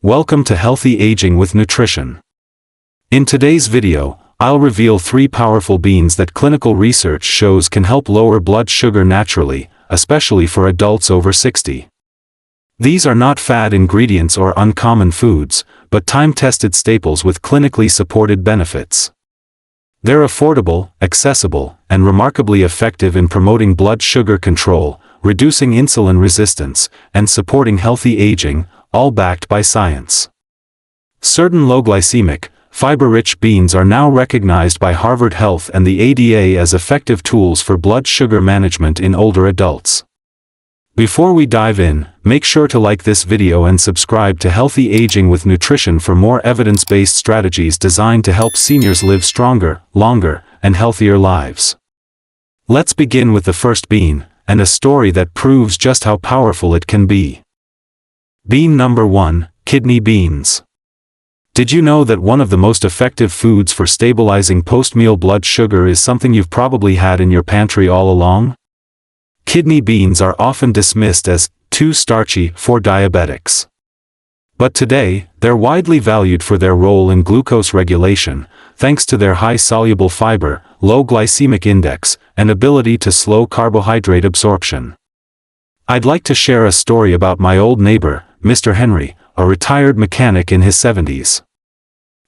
Welcome to Healthy Aging with Nutrition. In today's video, I'll reveal 3 powerful beans that clinical research shows can help lower blood sugar naturally, especially for adults over 60. These are not fad ingredients or uncommon foods, but time-tested staples with clinically supported benefits. They're affordable, accessible, and remarkably effective in promoting blood sugar control, reducing insulin resistance, and supporting healthy aging, all backed by science. Certain low-glycemic, fiber-rich beans are now recognized by Harvard Health and the ADA as effective tools for blood sugar management in older adults. Before we dive in, make sure to like this video and subscribe to Healthy Aging with Nutrition for more evidence-based strategies designed to help seniors live stronger, longer, and healthier lives. Let's begin with the first bean, and a story that proves just how powerful it can be. Bean number 1, kidney beans. Did you know that one of the most effective foods for stabilizing post-meal blood sugar is something you've probably had in your pantry all along? Kidney beans are often dismissed as too starchy for diabetics. But today, they're widely valued for their role in glucose regulation, thanks to their high soluble fiber, low glycemic index, and ability to slow carbohydrate absorption. I'd like to share a story about my old neighbor, Mr. Henry, a retired mechanic in his 70s.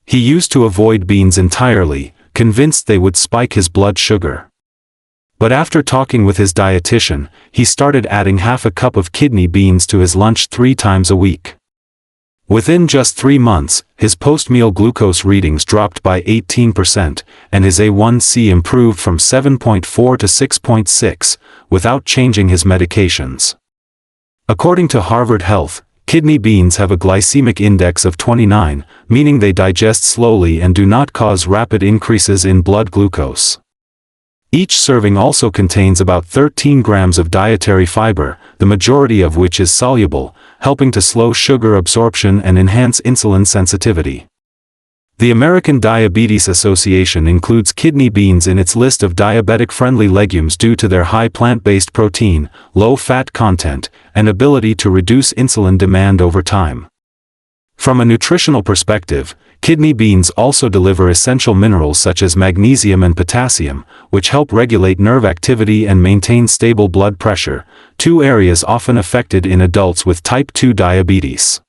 He used to avoid beans entirely, convinced they would spike his blood sugar. But after talking with his dietitian, he started adding half a cup of kidney beans to his lunch 3 times a week. Within just 3 months, his post-meal glucose readings dropped by 18%, and his A1C improved from 7.4 to 6.6, without changing his medications. According to Harvard Health, kidney beans have a glycemic index of 29, meaning they digest slowly and do not cause rapid increases in blood glucose. Each serving also contains about 13 grams of dietary fiber, the majority of which is soluble, helping to slow sugar absorption and enhance insulin sensitivity. The American Diabetes Association includes kidney beans in its list of diabetic-friendly legumes due to their high plant-based protein, low fat content, and ability to reduce insulin demand over time. From a nutritional perspective, kidney beans also deliver essential minerals such as magnesium and potassium, which help regulate nerve activity and maintain stable blood pressure, 2 areas often affected in adults with type 2 diabetes.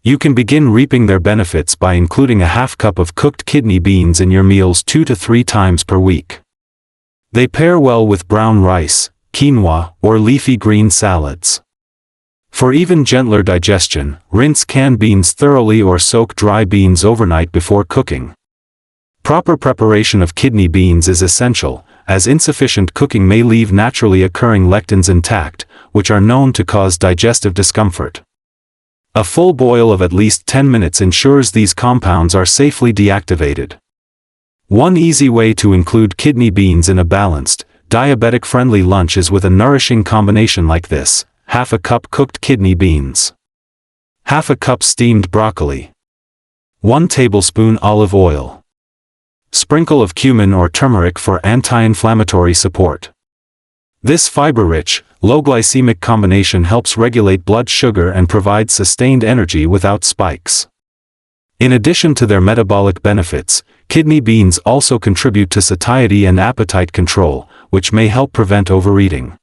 You can begin reaping their benefits by including a half cup of cooked kidney beans in your meals 2 to 3 times per week. They pair well with brown rice, quinoa, or leafy green salads. For even gentler digestion, rinse canned beans thoroughly or soak dry beans overnight before cooking. Proper preparation of kidney beans is essential, as insufficient cooking may leave naturally occurring lectins intact, which are known to cause digestive discomfort. A full boil of at least 10 minutes ensures these compounds are safely deactivated. One easy way to include kidney beans in a balanced, diabetic-friendly lunch is with a nourishing combination like this: half a cup cooked kidney beans, half a cup steamed broccoli, 1 tablespoon olive oil, sprinkle of cumin or turmeric for anti-inflammatory support. This fiber-rich, low-glycemic combination helps regulate blood sugar and provides sustained energy without spikes. In addition to their metabolic benefits, kidney beans also contribute to satiety and appetite control, which may help prevent overeating.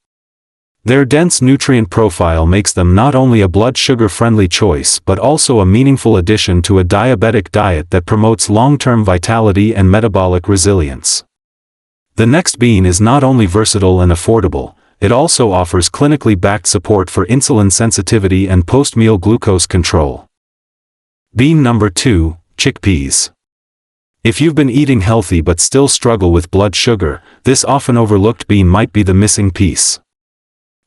Their dense nutrient profile makes them not only a blood sugar-friendly choice but also a meaningful addition to a diabetic diet that promotes long-term vitality and metabolic resilience. The next bean is not only versatile and affordable, it also offers clinically backed support for insulin sensitivity and post-meal glucose control. Bean number 2, chickpeas. If you've been eating healthy but still struggle with blood sugar, this often overlooked bean might be the missing piece.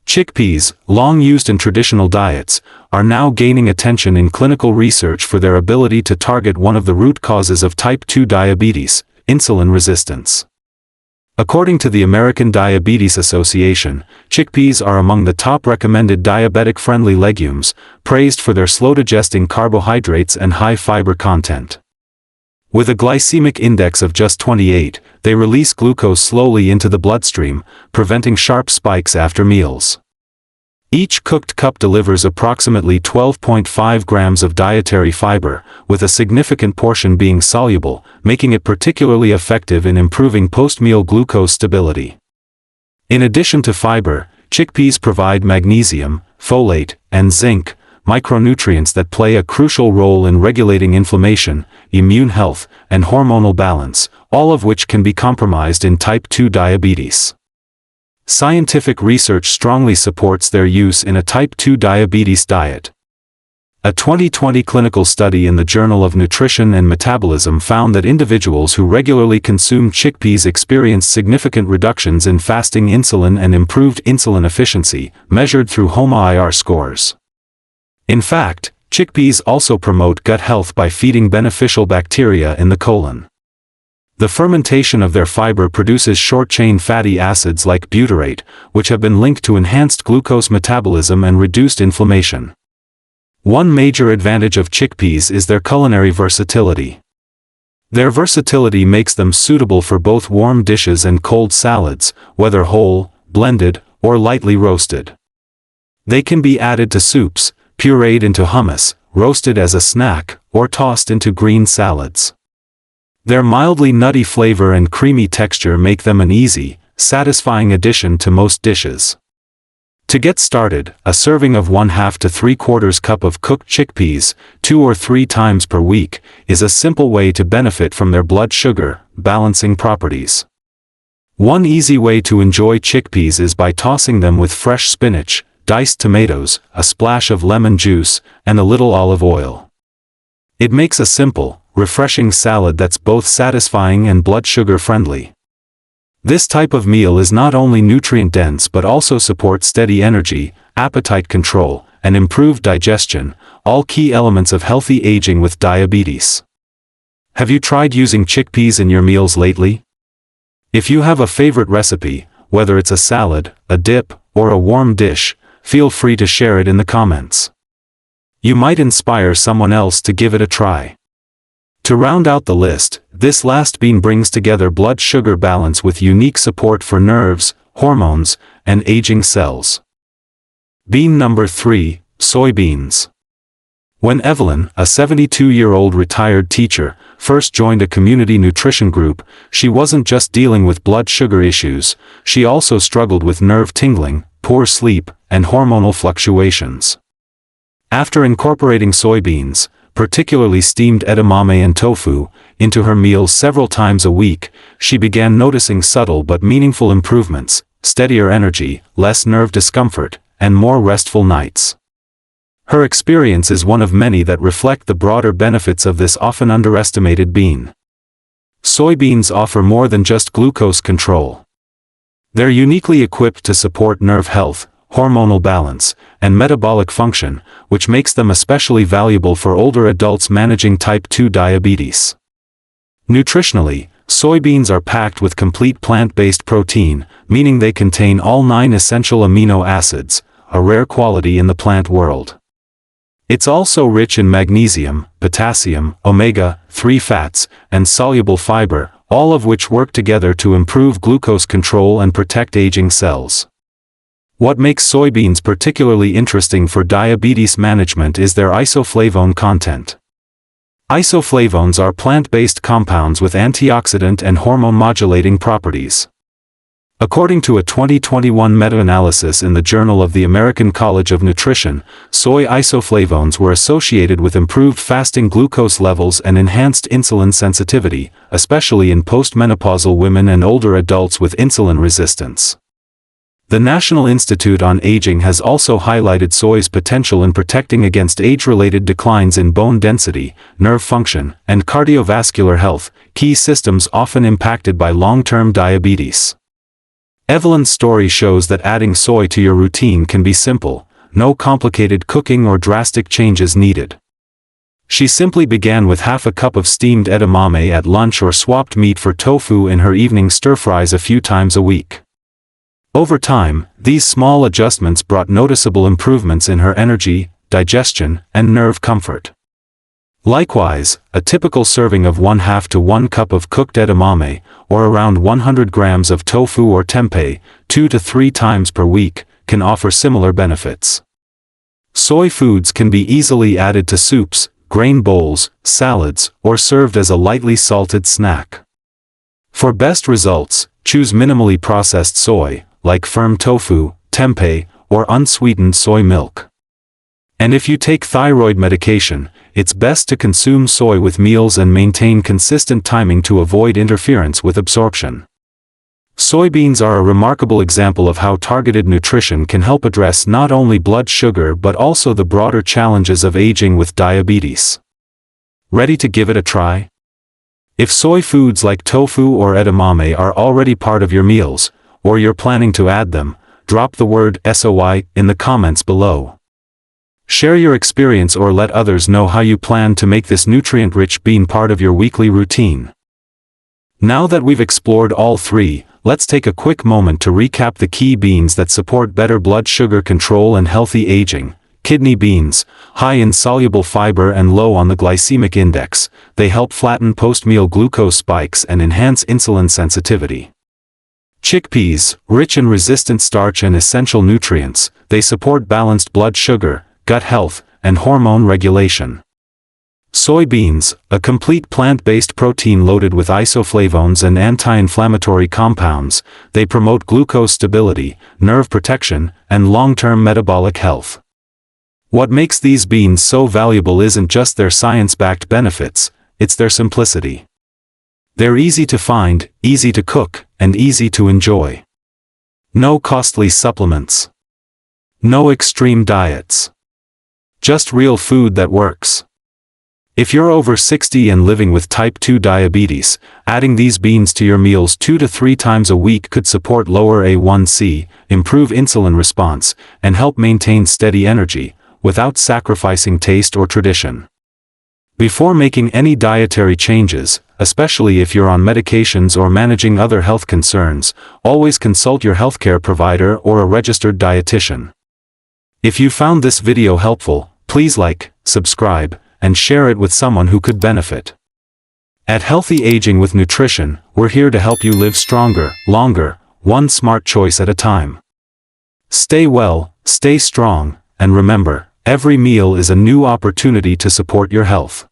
Chickpeas, long used in traditional diets, are now gaining attention in clinical research for their ability to target one of the root causes of type 2 diabetes, insulin resistance. According to the American Diabetes Association, chickpeas are among the top recommended diabetic-friendly legumes, praised for their slow-digesting carbohydrates and high fiber content. With a glycemic index of just 28, they release glucose slowly into the bloodstream, preventing sharp spikes after meals. Each cooked cup delivers approximately 12.5 grams of dietary fiber, with a significant portion being soluble, making it particularly effective in improving post-meal glucose stability. In addition to fiber, chickpeas provide magnesium, folate, and zinc, micronutrients that play a crucial role in regulating inflammation, immune health, and hormonal balance, all of which can be compromised in type 2 diabetes. Scientific research strongly supports their use in a type 2 diabetes diet. A 2020 clinical study in the Journal of Nutrition and Metabolism found that individuals who regularly consumed chickpeas experienced significant reductions in fasting insulin and improved insulin efficiency, measured through HOMA-IR scores. In fact, chickpeas also promote gut health by feeding beneficial bacteria in the colon. The fermentation of their fiber produces short-chain fatty acids like butyrate, which have been linked to enhanced glucose metabolism and reduced inflammation. One major advantage of chickpeas is their culinary versatility. Their versatility makes them suitable for both warm dishes and cold salads, whether whole, blended, or lightly roasted. They can be added to soups, pureed into hummus, roasted as a snack, or tossed into green salads. Their mildly nutty flavor and creamy texture make them an easy, satisfying addition to most dishes. To get started, a serving of 1/2 to 3/4 cup of cooked chickpeas, 2 or 3 times per week, is a simple way to benefit from their blood sugar balancing properties. One easy way to enjoy chickpeas is by tossing them with fresh spinach, diced tomatoes, a splash of lemon juice, and a little olive oil. It makes a simple, refreshing salad that's both satisfying and blood sugar friendly. This type of meal is not only nutrient-dense but also supports steady energy, appetite control, and improved digestion, all key elements of healthy aging with diabetes. Have you tried using chickpeas in your meals lately? If you have a favorite recipe, whether it's a salad, a dip, or a warm dish, feel free to share it in the comments. You might inspire someone else to give it a try. To round out the list, this last bean brings together blood sugar balance with unique support for nerves, hormones, and aging cells. Bean number 3, soybeans. When Evelyn, a 72-year-old retired teacher, first joined a community nutrition group, she wasn't just dealing with blood sugar issues, she also struggled with nerve tingling, poor sleep, and hormonal fluctuations. After incorporating soybeans, particularly steamed edamame and tofu, into her meals several times a week, she began noticing subtle but meaningful improvements, steadier energy, less nerve discomfort, and more restful nights. Her experience is one of many that reflect the broader benefits of this often underestimated bean. Soybeans offer more than just glucose control. They're uniquely equipped to support nerve health, hormonal balance, and metabolic function, which makes them especially valuable for older adults managing type 2 diabetes. Nutritionally, soybeans are packed with complete plant-based protein, meaning they contain all 9 essential amino acids, a rare quality in the plant world. It's also rich in magnesium, potassium, omega-3 fats, and soluble fiber, all of which work together to improve glucose control and protect aging cells. What makes soybeans particularly interesting for diabetes management is their isoflavone content. Isoflavones are plant-based compounds with antioxidant and hormone-modulating properties. According to a 2021 meta-analysis in the Journal of the American College of Nutrition, soy isoflavones were associated with improved fasting glucose levels and enhanced insulin sensitivity, especially in postmenopausal women and older adults with insulin resistance. The National Institute on Aging has also highlighted soy's potential in protecting against age-related declines in bone density, nerve function, and cardiovascular health, key systems often impacted by long-term diabetes. Evelyn's story shows that adding soy to your routine can be simple, no complicated cooking or drastic changes needed. She simply began with half a cup of steamed edamame at lunch or swapped meat for tofu in her evening stir-fries a few times a week. Over time, these small adjustments brought noticeable improvements in her energy, digestion, and nerve comfort. Likewise, a typical serving of 1/2 to 1 cup of cooked edamame, or around 100 grams of tofu or tempeh, 2 to 3 times per week, can offer similar benefits. Soy foods can be easily added to soups, grain bowls, salads, or served as a lightly salted snack. For best results, choose minimally processed soy, like firm tofu, tempeh, or unsweetened soy milk. And if you take thyroid medication, it's best to consume soy with meals and maintain consistent timing to avoid interference with absorption. Soybeans are a remarkable example of how targeted nutrition can help address not only blood sugar but also the broader challenges of aging with diabetes. Ready to give it a try? If soy foods like tofu or edamame are already part of your meals, or you're planning to add them, drop the word SOY in the comments below. Share your experience or let others know how you plan to make this nutrient-rich bean part of your weekly routine. Now that we've explored all three, let's take a quick moment to recap the key beans that support better blood sugar control and healthy aging. Kidney beans, high in soluble fiber and low on the glycemic index, they help flatten post-meal glucose spikes and enhance insulin sensitivity. Chickpeas, rich in resistant starch and essential nutrients, they support balanced blood sugar, gut health, and hormone regulation. Soybeans, a complete plant-based protein loaded with isoflavones and anti-inflammatory compounds, they promote glucose stability, nerve protection, and long-term metabolic health. What makes these beans so valuable isn't just their science-backed benefits, it's their simplicity. They're easy to find, easy to cook, and easy to enjoy. No costly supplements. No extreme diets. Just real food that works. If you're over 60 and living with type 2 diabetes, adding these beans to your meals 2 to 3 times a week could support lower A1C, improve insulin response, and help maintain steady energy, without sacrificing taste or tradition. Before making any dietary changes, especially if you're on medications or managing other health concerns, always consult your healthcare provider or a registered dietitian. If you found this video helpful, please like, subscribe, and share it with someone who could benefit. At Healthy Aging with Nutrition, we're here to help you live stronger, longer, one smart choice at a time. Stay well, stay strong, and remember, every meal is a new opportunity to support your health.